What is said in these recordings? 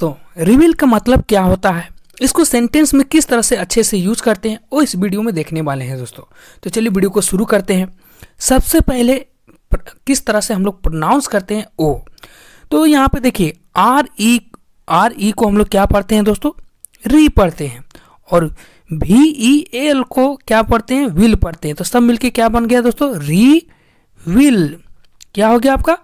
दोस्तों, रिवील का मतलब क्या होता है, इसको सेंटेंस में किस तरह से अच्छे से यूज करते हैं वो इस वीडियो में देखने वाले हैं दोस्तों। तो चलिए वीडियो को शुरू करते हैं। सबसे पहले किस तरह से हम लोग प्रोनाउंस करते हैं ओ। तो यहाँ पे देखिए आर ई को हम लोग क्या पढ़ते हैं दोस्तों, री पढ़ते हैं, और VEL को क्या पढ़ते हैं, विल पढ़ते हैं। तो सब मिलके क्या बन गया दोस्तों, री विल। क्या हो गया आपका,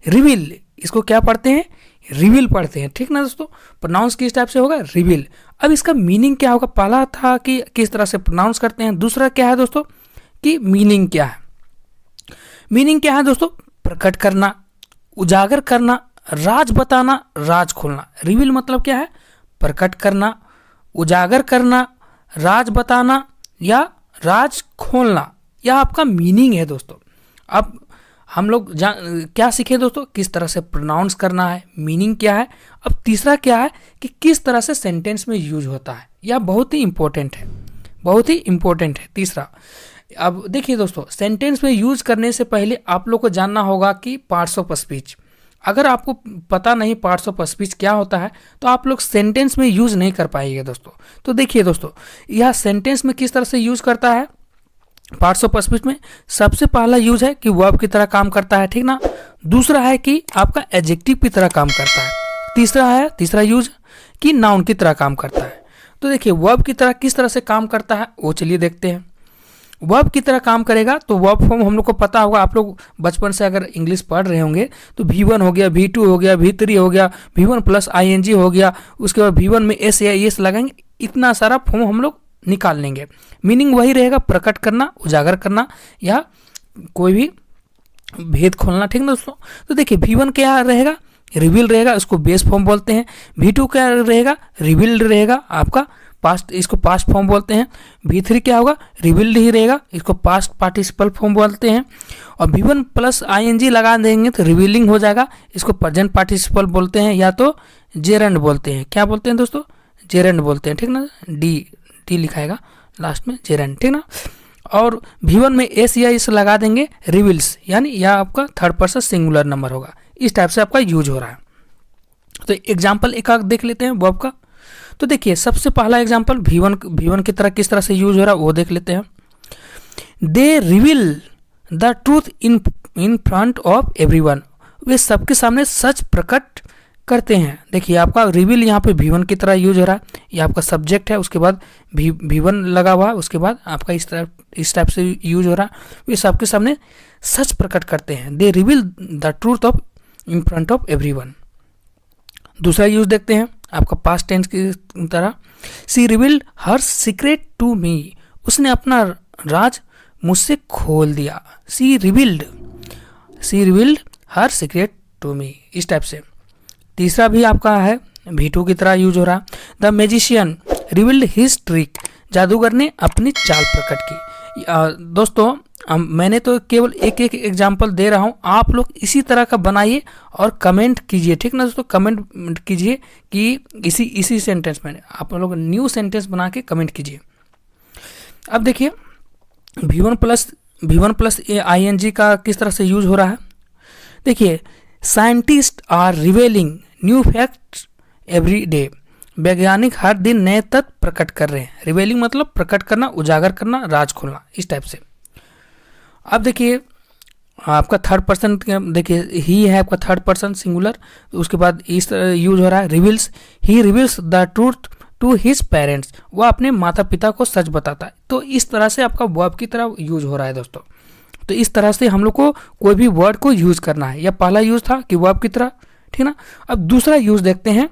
रिविल। इसको क्या पढ़ते हैं, रिविल पढ़ते हैं, ठीक ना दोस्तों। प्रोनाउंस किस टाइप से होगा, रिविल। अब इसका मीनिंग क्या होगा, पहला था कि किस तरह से प्रोनाउंस करते हैं, दूसरा क्या है दोस्तों कि मीनिंग क्या है। मीनिंग क्या है दोस्तों, प्रकट करना, उजागर करना, राज बताना, राज खोलना। रिवील मतलब क्या है, प्रकट करना, उजागर करना, राज बताना या राज खोलना, यह आपका मीनिंग है दोस्तों। अब हम लोग क्या सीखे दोस्तों, किस तरह से प्रोनाउंस करना है, मीनिंग क्या है। अब तीसरा क्या है कि किस तरह से सेंटेंस में यूज होता है, यह बहुत ही इंपॉर्टेंट है, बहुत ही इंपॉर्टेंट है तीसरा। अब देखिए दोस्तों, सेंटेंस में यूज करने से पहले आप लोग को जानना होगा कि पार्ट्स ऑफ स्पीच। अगर आपको पता नहीं पार्ट्स ऑफ स्पीच क्या होता है तो आप लोग सेंटेंस में यूज नहीं कर पाएंगे दोस्तों। तो देखिए दोस्तों, यह सेंटेंस में किस तरह से यूज करता है पार्ट्स ऑफ स्पीच में। सबसे पहला यूज है कि वर्ब की तरह काम करता है, ठीक ना। दूसरा है कि आपका एडजेक्टिव की तरह काम करता है। तीसरा यूज कि नाउन की तरह काम करता है। तो देखिए वर्ब की तरह किस तरह से काम करता है वो चलिए देखते हैं। वर्ब की तरह काम करेगा तो वर्ब फॉर्म हम लोग को पता होगा, आप लोग बचपन से अगर इंग्लिश पढ़ रहे होंगे तो V1 हो गया, V2 हो गया, V3 हो गया, V1 प्लस ING हो गया, उसके बाद V1 में S या ES लगाएंगे, इतना सारा फॉर्म हम लोग निकाल लेंगे। मीनिंग वही रहेगा, प्रकट करना, उजागर करना या कोई भी भेद खोलना, ठीक ना दोस्तों। तो देखिए V1 क्या रहेगा, रिवील रहेगा, इसको बेस फॉर्म बोलते हैं। V2 क्या रहेगा, रिवील्ड रहेगा आपका पास्ट, इसको पास्ट फॉर्म बोलते हैं। V3 क्या होगा, रिवील्ड ही रहेगा, इसको पास्ट पार्टिसिपल फॉर्म बोलते हैं। और V1 प्लस ING लगा देंगे तो रिवीलिंग हो जाएगा, इसको प्रेजेंट पार्टिसिपल बोलते हैं या तो जेरेंड बोलते हैं। क्या बोलते हैं दोस्तों, जेरेंड बोलते हैं, ठीक ना। डी लिखाएगा लास्ट में, जेरेंड, ठीक ना। और V1 में S या इस लगा देंगे, रिवील्स, यानी यह आपका थर्ड पर्सन सिंगुलर नंबर होगा। इस टाइप से आपका यूज हो रहा है। तो एग्जाम्पल एक आध देख लेते हैं वर्ब का। तो देखिए सबसे पहला एग्जांपल V1 की तरह किस तरह से यूज हो रहा है वो देख लेते हैं। They reveal the truth in front of everyone, वे सबके सामने सच प्रकट करते हैं। देखिए आपका रिवील यहाँ पे V1 की तरह यूज हो रहा है, ये आपका सब्जेक्ट है, उसके बाद V1 लगा हुआ है, उसके बाद आपका इस टाइप से यूज हो रहा है, वे सबके सामने सच प्रकट करते हैं। They reveal the truth of in front of everyone. दूसरा यूज देखते हैं आपका पास्ट टेंस की तरह। She revealed her secret to me, उसने अपना राज मुझसे खोल दिया। She revealed her secret to me, इस टाइप से। तीसरा भी आपका है V2 की तरह यूज हो रहा। The magician revealed his trick, जादूगर ने अपनी चाल प्रकट की। दोस्तों मैंने तो केवल एक एग्जाम्पल दे रहा हूँ, आप लोग इसी तरह का बनाइए और कमेंट कीजिए, ठीक ना दोस्तों। कमेंट कीजिए कि इसी सेंटेंस में आप लोग न्यू सेंटेंस बना के कमेंट कीजिए। अब देखिए V1 प्लस ING का किस तरह से यूज हो रहा है। देखिए scientist are revealing new facts every day, वैज्ञानिक हर दिन नए तथ्य प्रकट कर रहे हैं। रिवेलिंग मतलब प्रकट करना, उजागर करना, राज खोलना, इस टाइप से। अब देखिए आपका थर्ड पर्सन, देखिए ही है आपका थर्ड पर्सन सिंगुलर, उसके बाद इस यूज हो रहा है reveals, he reveals the truth to his parents, वह अपने माता पिता को सच बताता है। तो इस तरह से आपका वर्ब की तरह यूज हो रहा है दोस्तों। तो इस तरह से हम लोग को कोई भी वर्ड को यूज करना है। यह पहला यूज था कि वर्ब की तरह, ठीक ना। अब दूसरा यूज देखते हैं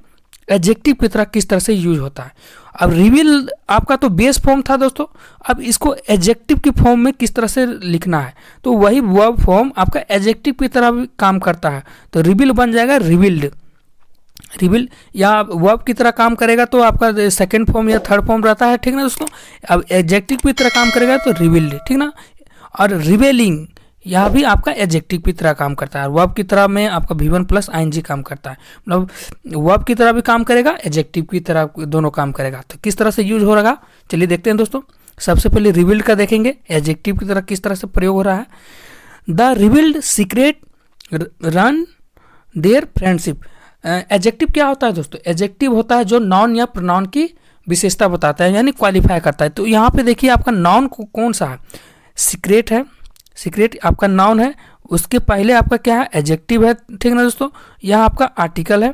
एडजेक्टिव की तरह किस तरह से यूज होता है। अब रिवील आपका तो बेस फॉर्म था दोस्तों, अब इसको एडजेक्टिव की फॉर्म में किस तरह से लिखना है, तो वही वर्ब फॉर्म आपका एडजेक्टिव की तरह भी काम करता है। तो रिवील बन जाएगा रिवील्ड, रिवील या वर्ब की तरह काम करेगा तो आपका सेकंड फॉर्म या थर्ड फॉर्म रहता है, ठीक ना दोस्तों। अब एडजेक्टिव की तरह काम करेगा तो रिवील्ड, ठीक ना। और रिवेलिंग यह भी आपका एडजेक्टिव की तरह काम करता है। वर्ब की तरह में आपका V1 प्लस ING काम करता है, मतलब वर्ब की तरह भी काम करेगा, एडजेक्टिव की तरह दोनों काम करेगा। तो किस तरह से यूज हो रहा, चलिए देखते हैं दोस्तों। सबसे पहले रिवील्ड का देखेंगे, एडजेक्टिव की तरह किस तरह से प्रयोग हो रहा है। The revealed secret run their friendship, adjective क्या होता है दोस्तों? एडजेक्टिव होता है जो नाउन या प्रोनाउन की विशेषता बताता है, यानी क्वालिफाई करता है। तो यहाँ पे देखिए आपका नाउन कौन सा है? सीक्रेट है, सीक्रेट आपका नाउन है। उसके पहले आपका क्या है? एडजेक्टिव है, ठीक ना दोस्तों। यह आपका आर्टिकल है,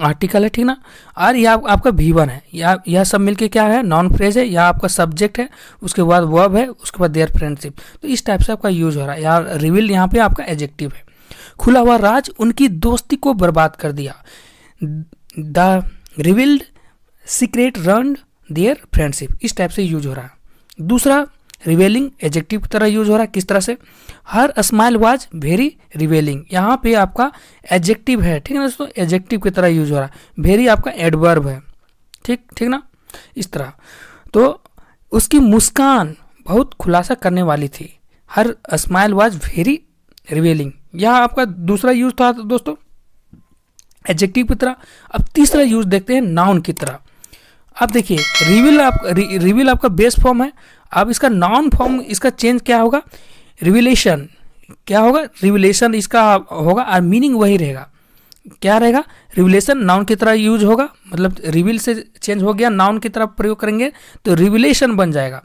आर्टिकल है, ठीक ना। और यह आपका V1 है, यह सब मिलके क्या है? नाउन फ्रेज है। यह आपका सब्जेक्ट है, उसके बाद वर्ब है, उसके बाद देयर फ्रेंडशिप। तो इस टाइप से आपका यूज हो रहा है। यार रिवील यहाँ पे आपका एडजेक्टिव है। खुला हुआ राज उनकी दोस्ती को बर्बाद कर दिया। The revealed secret run their friendship, इस टाइप से यूज हो रहा है। दूसरा रिवेलिंग एडजेक्टिव की तरह यूज हो रहा है। किस तरह से? Her smile was very revealing, यहाँ पे आपका एडजेक्टिव है, ठीक है ना दोस्तों। एडजेक्टिव की तरह यूज हो रहा है। वेरी आपका एडवर्ब है, ठीक ना, इस तरह। तो उसकी मुस्कान बहुत खुलासा करने वाली थी। Her smile was very revealing, यह आपका दूसरा यूज था दोस्तों एडजेक्टिव की तरह। अब तीसरा यूज देखते हैं नाउन की तरह। अब देखिए रिवील आपका बेस फॉर्म है। अब इसका नाउन फॉर्म इसका चेंज क्या होगा? रिविलेशन, क्या होगा? रिविलेशन इसका होगा और मीनिंग वही रहेगा। क्या रहेगा? रिविलेशन नाउन की तरह यूज होगा, मतलब रिवील से चेंज हो गया, नाउन की तरह प्रयोग करेंगे तो रिविलेशन बन जाएगा।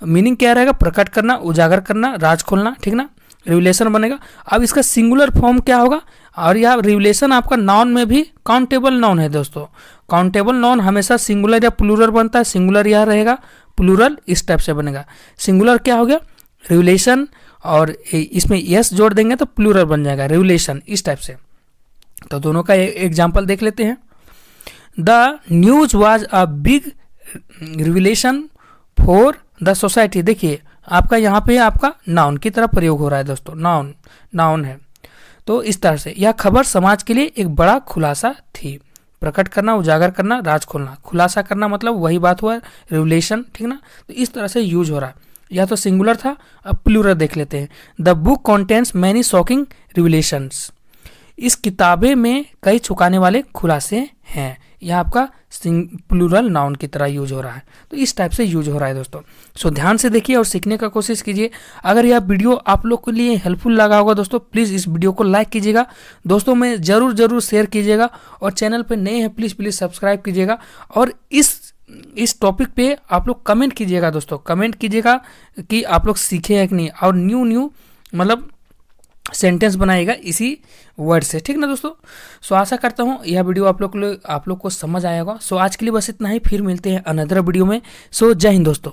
मीनिंग क्या रहेगा? प्रकट करना, उजागर करना, राज खोलना, ठीक ना, रिविलेशन बनेगा। अब इसका सिंगुलर फॉर्म क्या होगा? और यह रिविलेशन आपका नाउन में भी काउंटेबल नाउन है दोस्तों। काउंटेबल नाउन हमेशा सिंगुलर या प्लूरल बनता है। सिंगुलर यह रहेगा, प्लूरल इस टाइप से बनेगा। सिंगुलर क्या हो गया? रिविलेशन, और इसमें यस जोड़ देंगे तो प्लूरल बन जाएगा, रिविलेशन, इस टाइप से। तो दोनों का एग्जाम्पल देख लेते हैं। The news was a big revelation for the society. देखिए आपका यहाँ पे आपका नाउन की तरह प्रयोग हो रहा है दोस्तों, नाउन है। तो इस तरह से यह खबर समाज के लिए एक बड़ा खुलासा थी। प्रकट करना, उजागर करना, राज खोलना, खुलासा करना, मतलब वही बात हुआ, रिविलेशन, ठीक ना। तो इस तरह से यूज हो रहा है। या तो सिंगुलर था, अब प्लूरल देख लेते हैं। The book contents many shocking revelations. इस किताबे में कई चौंकाने वाले खुलासे हैं। यह आपका प्लूरल नाउन की तरह यूज हो रहा है। तो इस टाइप से यूज हो रहा है दोस्तों। सो ध्यान से देखिए और सीखने का कोशिश कीजिए। अगर यह वीडियो आप लोग के लिए हेल्पफुल लगा होगा दोस्तों, प्लीज़ इस वीडियो को लाइक कीजिएगा, दोस्तों में ज़रूर शेयर कीजिएगा, और चैनल पर नए हैं प्लीज़ सब्सक्राइब कीजिएगा। और इस टॉपिक पे आप लोग कमेंट कीजिएगा दोस्तों, कमेंट कीजिएगा कि आप लोग सीखे हैं कि नहीं, और न्यू मतलब सेंटेंस बनाएगा इसी वर्ड से, ठीक ना दोस्तों। सो आशा करता हूँ यह वीडियो आप लोग को समझ आएगा। सो आज के लिए बस इतना ही, फिर मिलते हैं अनदर वीडियो में। सो जय हिंद दोस्तों।